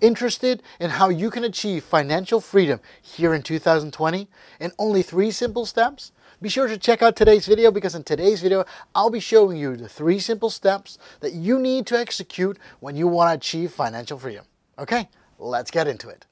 Interested in how you can achieve financial freedom here in 2020 in only 3 simple steps? Be sure to check out today's video, because in today's video, I'll be showing you the 3 simple steps that you need to execute when you want to achieve financial freedom. Okay, let's get into it.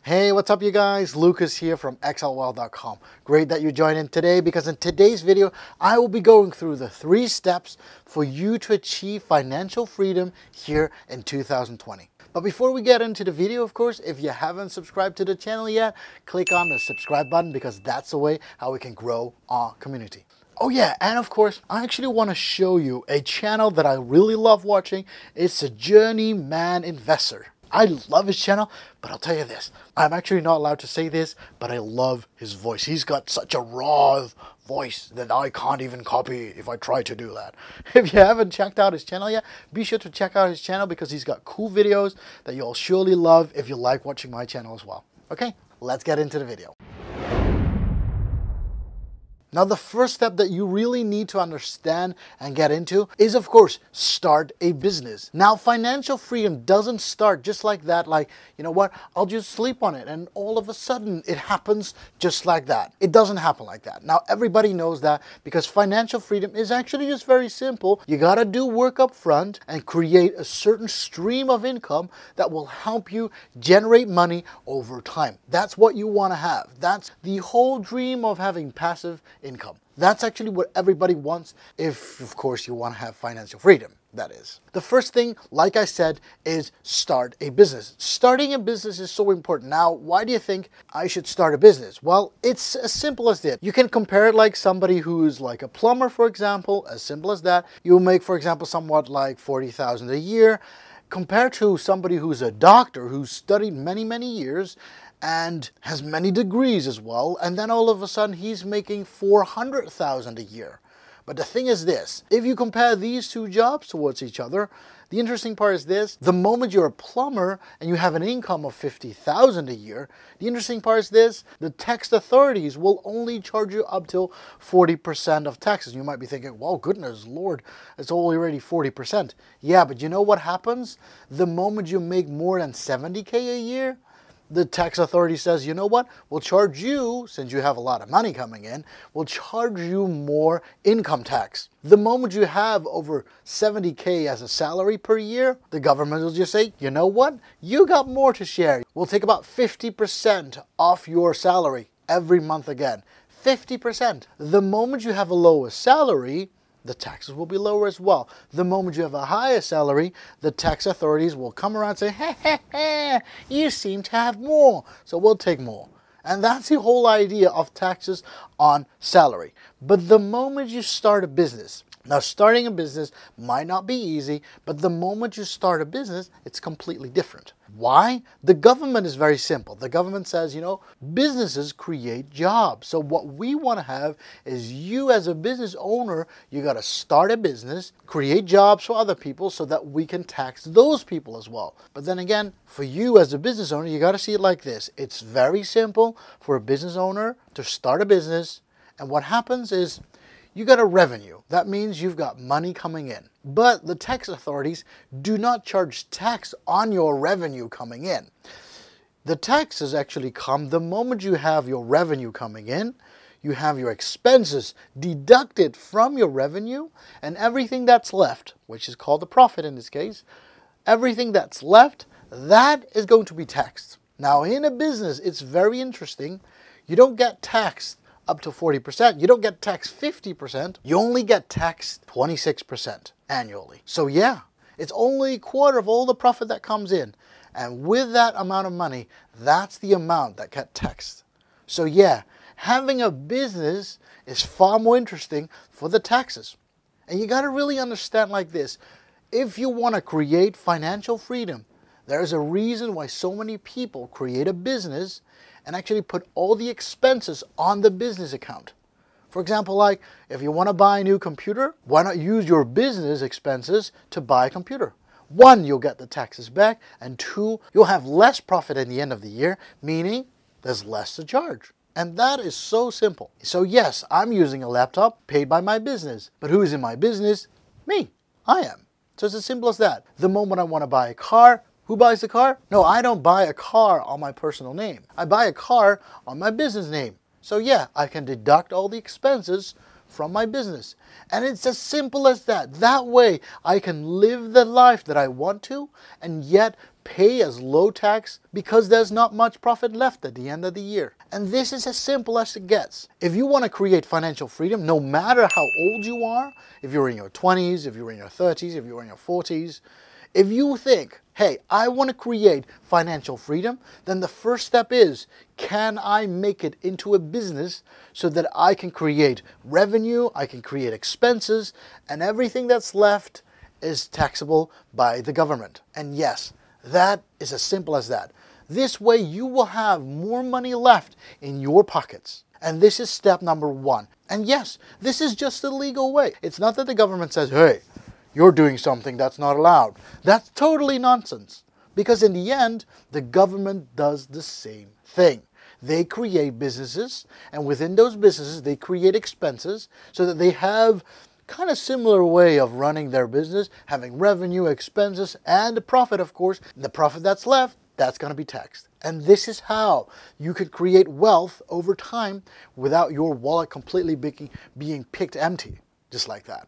Hey, what's up you guys? Lukas here from excelwealth.com. Great that you joined in today, because in today's video, I will be going through the 3 steps for you to achieve financial freedom here in 2020. But before we get into the video, of course, if you haven't subscribed to the channel yet, click on the subscribe button, because that's the way how we can grow our community. Oh yeah, and of course, I actually want to show you a channel that I really love watching. It's a Journeyman investor. I love his channel, but I'll tell you this. I'm actually not allowed to say this, but I love his voice. He's got such a raw voice that I can't even copy if I try to do that. If you haven't checked out his channel yet, be sure to check out his channel, because he's got cool videos that you'll surely love if you like watching my channel as well. Okay, let's get into the video. Now, the first step that you really need to understand and get into is, of course, start a business. Now, financial freedom doesn't start just like that, like, you know what, I'll just sleep on it and all of a sudden it happens just like that. It doesn't happen like that. Now, everybody knows that, because financial freedom is actually just very simple. You gotta do work up front and create a certain stream of income that will help you generate money over time. That's what you want to have. That's the whole dream of having passive income. That's actually what everybody wants, if of course you want to have financial freedom, that is. The first thing, like I said, is start a business. Starting a business is so important. Now, why do you think I should start a business? Well, it's as simple as this. You can compare it like somebody who's like a plumber, for example, as simple as that. You'll make, for example, somewhat like 40,000 a year, compared to somebody who's a doctor who's studied many years and has many degrees as well, and then all of a sudden he's making 400,000 a year. But the thing is this, if you compare these 2 jobs towards each other, the interesting part is this: the moment you're a plumber and you have an income of 50,000 a year, the interesting part is this: the tax authorities will only charge you up till 40% of taxes. You might be thinking, well, goodness Lord, it's already 40%. Yeah, but you know what happens? The moment you make more than 70K a year, the tax authority says, you know what, we'll charge you, since you have a lot of money coming in, we'll charge you more income tax. The moment you have over 70K as a salary per year, the government will just say, you know what, you got more to share. We'll take about 50% off your salary every month again. 50%. The moment you have a lower salary, the taxes will be lower as well. The moment you have a higher salary, the tax authorities will come around and say, hey, you seem to have more, so we'll take more. And that's the whole idea of taxes on salary. But the moment you start a business, now starting a business might not be easy, but the moment you start a business, it's completely different. Why? The government is very simple. The government says, you know, businesses create jobs. So what we want to have is, you as a business owner, you got to start a business, create jobs for other people so that we can tax those people as well. But then again, for you as a business owner, you got to see it like this. It's very simple for a business owner to start a business, and what happens is, you got a revenue. That means you've got money coming in. But the tax authorities do not charge tax on your revenue coming in. The taxes actually come the moment you have your revenue coming in, you have your expenses deducted from your revenue, and everything that's left, which is called the profit in this case, everything that's left, that is going to be taxed. Now, in a business, it's very interesting. You don't get taxed up to 40%. You don't get taxed 50%. You only get taxed 26% annually. So yeah, it's only a quarter of all the profit that comes in. And with that amount of money, that's the amount that gets taxed. So yeah, having a business is far more interesting for the taxes. And you got to really understand like this. If you want to create financial freedom, there's a reason why so many people create a business and actually put all the expenses on the business account. For example, like if you want to buy a new computer, why not use your business expenses to buy a computer? 1, you'll get the taxes back, and 2, you'll have less profit at the end of the year, meaning there's less to charge. And that is so simple. So yes, I'm using a laptop paid by my business. But who is in my business? Me. I am. So it's as simple as that. The moment I want to buy a car, who buys the car? No, I don't buy a car on my personal name. I buy a car on my business name. So yeah, I can deduct all the expenses from my business. And it's as simple as that. That way I can live the life that I want to and yet pay as low tax because there's not much profit left at the end of the year. And this is as simple as it gets. If you want to create financial freedom, no matter how old you are, if you're in your 20s, if you're in your 30s, if you're in your 40s, if you think, hey, I want to create financial freedom, then the first step is, can I make it into a business so that I can create revenue, I can create expenses, and everything that's left is taxable by the government? And yes, that is as simple as that. This way you will have more money left in your pockets. And this is step number one. And yes, this is just the legal way. It's not that the government says, hey, you're doing something that's not allowed. That's totally nonsense. Because in the end, the government does the same thing. They create businesses, and within those businesses, they create expenses so that they have kind of similar way of running their business, having revenue, expenses, and a profit, of course. The profit that's left, that's going to be taxed. And this is how you could create wealth over time without your wallet completely being picked empty, just like that.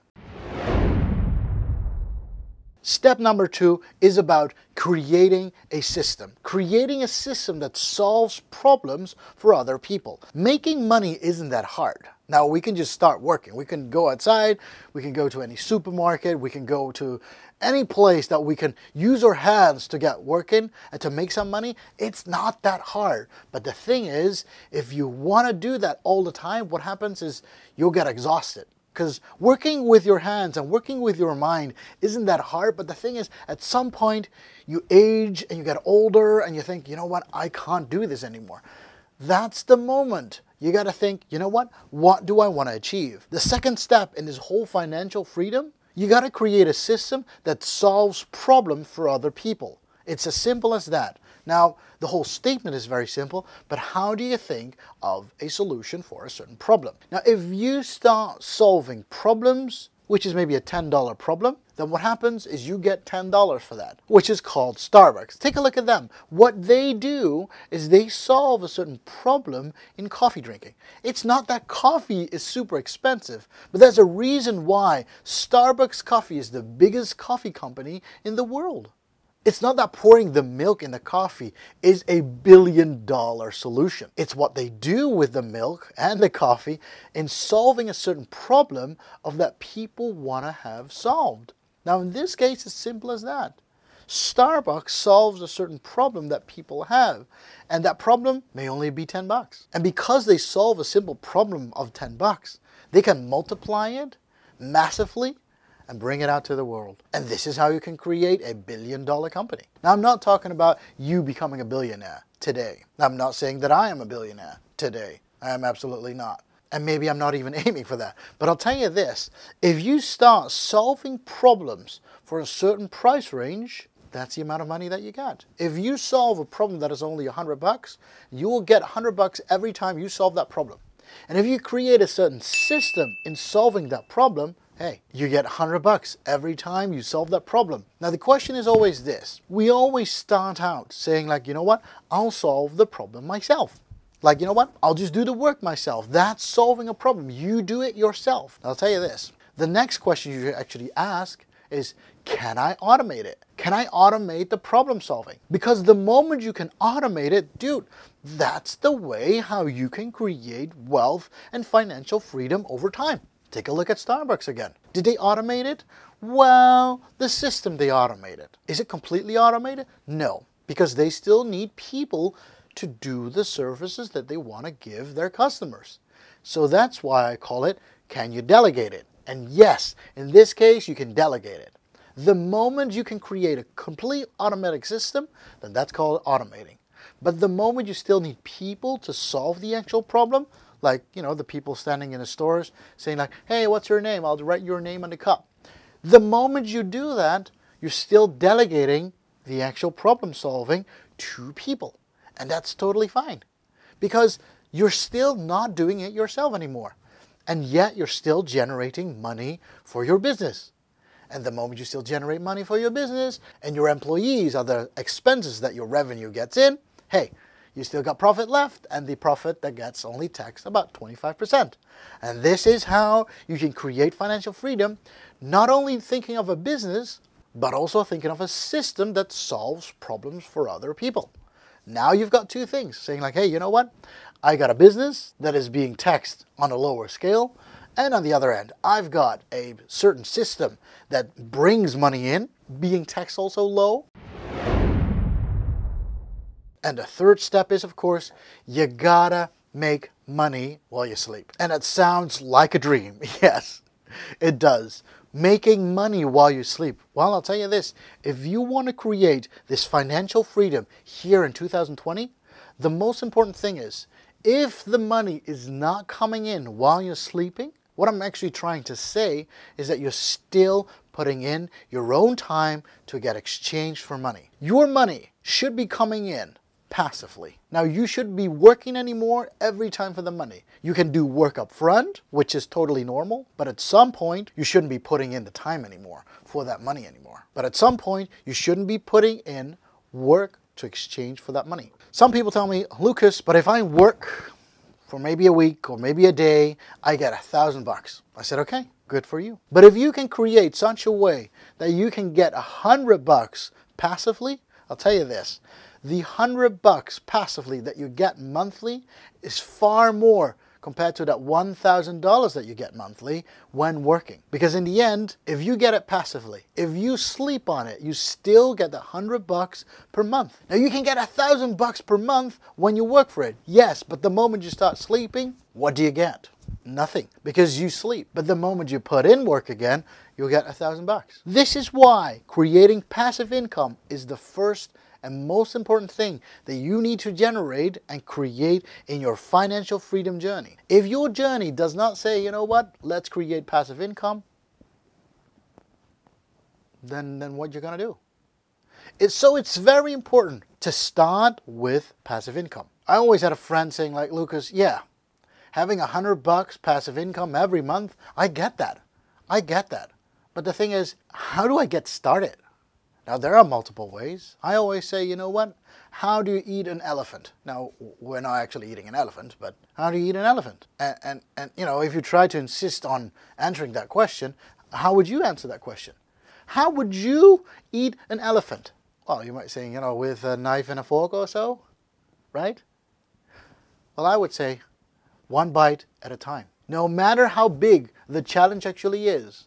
Step number two is about creating a system. Creating a system that solves problems for other people. Making money isn't that hard. Now we can just start working. We can go outside, we can go to any supermarket, we can go to any place that we can use our hands to get working and to make some money. It's not that hard. But the thing is, if you want to do that all the time, what happens is you'll get exhausted. Because working with your hands and working with your mind isn't that hard. But the thing is, at some point, you age and you get older and you think, you know what, I can't do this anymore. That's the moment you got to think, you know what do I want to achieve? The second step in this whole financial freedom, you got to create a system that solves problems for other people. It's as simple as that. Now, the whole statement is very simple, but how do you think of a solution for a certain problem? Now, if you start solving problems, which is maybe a $10 problem, then what happens is you get $10 for that, which is called Starbucks. Take a look at them. What they do is they solve a certain problem in coffee drinking. It's not that coffee is super expensive, but there's a reason why Starbucks coffee is the biggest coffee company in the world. It's not that pouring the milk in the coffee is a billion-dollar solution. It's what they do with the milk and the coffee in solving a certain problem of that people want to have solved. Now, in this case, it's simple as that. Starbucks solves a certain problem that people have, and that problem may only be $10. And because they solve a simple problem of $10, they can multiply it massively and bring it out to the world. And this is how you can create a billion-dollar company. Now, I'm not talking about you becoming a billionaire today. I'm not saying that I am a billionaire today. I am absolutely not. And maybe I'm not even aiming for that. But I'll tell you this, if you start solving problems for a certain price range, that's the amount of money that you get. If you solve a problem that is only $100, you will get $100 every time you solve that problem. And if you create a certain system in solving that problem, hey, you get $100 every time you solve that problem. Now the question is always this. We always start out saying like, you know what, I'll solve the problem myself. Like, you know what, I'll just do the work myself. That's solving a problem. You do it yourself. I'll tell you this. The next question you should actually ask is, can I automate it? Can I automate the problem solving? Because the moment you can automate it, dude, that's the way how you can create wealth and financial freedom over time. Take a look at Starbucks again. Did they automate it? Well, the system they automated. Is it completely automated? No, because they still need people to do the services that they want to give their customers. So that's why I call it, can you delegate it? And yes, in this case, you can delegate it. The moment you can create a complete automatic system, then that's called automating. But the moment you still need people to solve the actual problem, like, you know, the people standing in the stores saying like, hey, what's your name? I'll write your name on the cup. The moment you do that, you're still delegating the actual problem solving to people. And that's totally fine because you're still not doing it yourself anymore. And yet you're still generating money for your business. And the moment you still generate money for your business and your employees are the expenses that your revenue gets in, hey, you still got profit left, and the profit that gets only taxed about 25%. And this is how you can create financial freedom, not only thinking of a business, but also thinking of a system that solves problems for other people. Now you've got two things, saying like, hey, you know what? I got a business that is being taxed on a lower scale, and on the other end, I've got a certain system that brings money in, being taxed also low. And the third step is, of course, you gotta make money while you sleep. And it sounds like a dream. Yes, it does. Making money while you sleep. Well, I'll tell you this. If you want to create this financial freedom here in 2020, the most important thing is, if the money is not coming in while you're sleeping, what I'm actually trying to say is that you're still putting in your own time to get exchanged for money. Your money should be coming in passively. Now, you shouldn't be working anymore every time for the money. You can do work up front, which is totally normal, but at some point, you shouldn't be putting in the time anymore for that money anymore. But at some point, you shouldn't be putting in work to exchange for that money. Some people tell me, Lucas, but if I work for maybe a week or maybe a day, I get $1,000. I said, okay, good for you. But if you can create such a way that you can get $100 passively, I'll tell you this, the $100 passively that you get monthly is far more compared to that $1,000 that you get monthly when working. Because in the end, if you get it passively, if you sleep on it, you still get the $100 per month. Now you can get $1,000 per month when you work for it. Yes, but the moment you start sleeping, what do you get? Nothing, because you sleep. But the moment you put in work again, you'll get $1,000. This is why creating passive income is the first and most important thing that you need to generate and create in your financial freedom journey. If your journey does not say, you know what, let's create passive income, then what you're gonna do? It's very important to start with passive income. I always had a friend saying like, Lucas, yeah, having $100 passive income every month, I get that. But the thing is, how do I get started? Now, there are multiple ways. I always say, you know what? How do you eat an elephant? Now, we're not actually eating an elephant, but how do you eat an elephant? And you know, if you try to insist on answering that question, how would you answer that question? How would you eat an elephant? Well, you might say, you know, with a knife and a fork or so, right? Well, I would say one bite at a time. No matter how big the challenge actually is,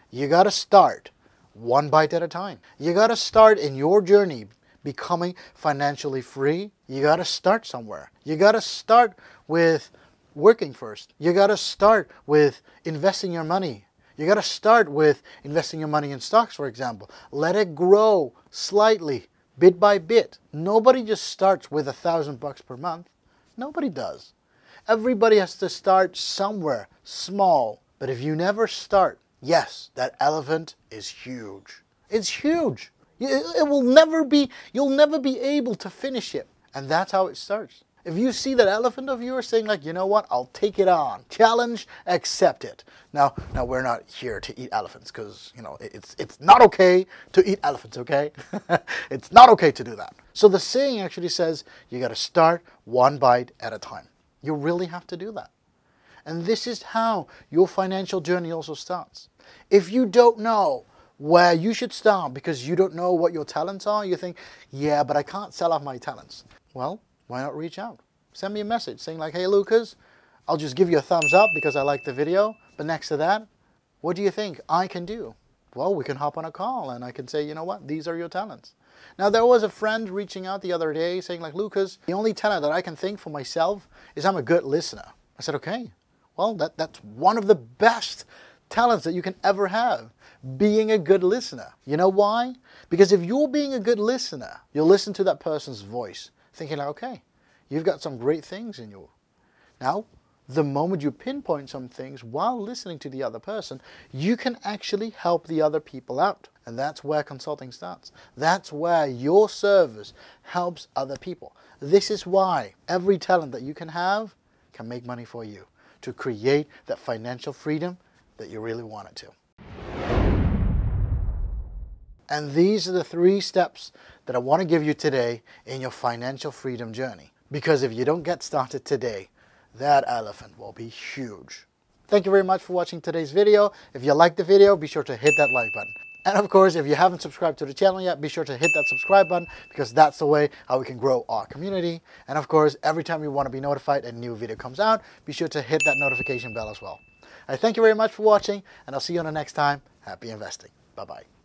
you got to start one bite at a time. You got to start in your journey becoming financially free. You got to start somewhere. You got to start with working first. You got to start with investing your money. You got to start with investing your money in stocks, for example. Let it grow slightly, bit by bit. Nobody just starts with $1,000 per month. Nobody does. Everybody has to start somewhere small. But if you never start, yes, that elephant is huge. It's huge. It will never be, you'll never be able to finish it. And that's how it starts. If you see that elephant of yours saying like, you know what, I'll take it on. Challenge, accept it. Now we're not here to eat elephants because, you know, it's not okay to eat elephants, okay? It's not okay to do that. So the saying actually says you got to start one bite at a time. You really have to do that. And this is how your financial journey also starts. If you don't know where you should start because you don't know what your talents are, you think, yeah, but I can't sell off my talents. Well, why not reach out? Send me a message saying like, hey, Lucas, I'll just give you a thumbs up because I like the video. But next to that, what do you think I can do? Well, we can hop on a call and I can say, you know what, these are your talents. Now, there was a friend reaching out the other day saying like, Lucas, the only talent that I can think for myself is I'm a good listener. I said, okay, well, that's one of the best talents that you can ever have, being a good listener. You know why? Because if you're being a good listener, you'll listen to that person's voice, thinking like, okay, you've got some great things in you. Now, the moment you pinpoint some things while listening to the other person, you can actually help the other people out. And that's where consulting starts. That's where your service helps other people. This is why every talent that you can have can make money for you to create that financial freedom that you really want it to. And these are the 3 steps that I want to give you today in your financial freedom journey. Because if you don't get started today, that elephant will be huge. Thank you very much for watching today's video. If you liked the video, be sure to hit that like button. And of course, if you haven't subscribed to the channel yet, be sure to hit that subscribe button, because that's the way how we can grow our community. And of course, every time you want to be notified a new video comes out, be sure to hit that notification bell as well. I thank you very much for watching, and I'll see you on the next time. Happy investing. Bye-bye.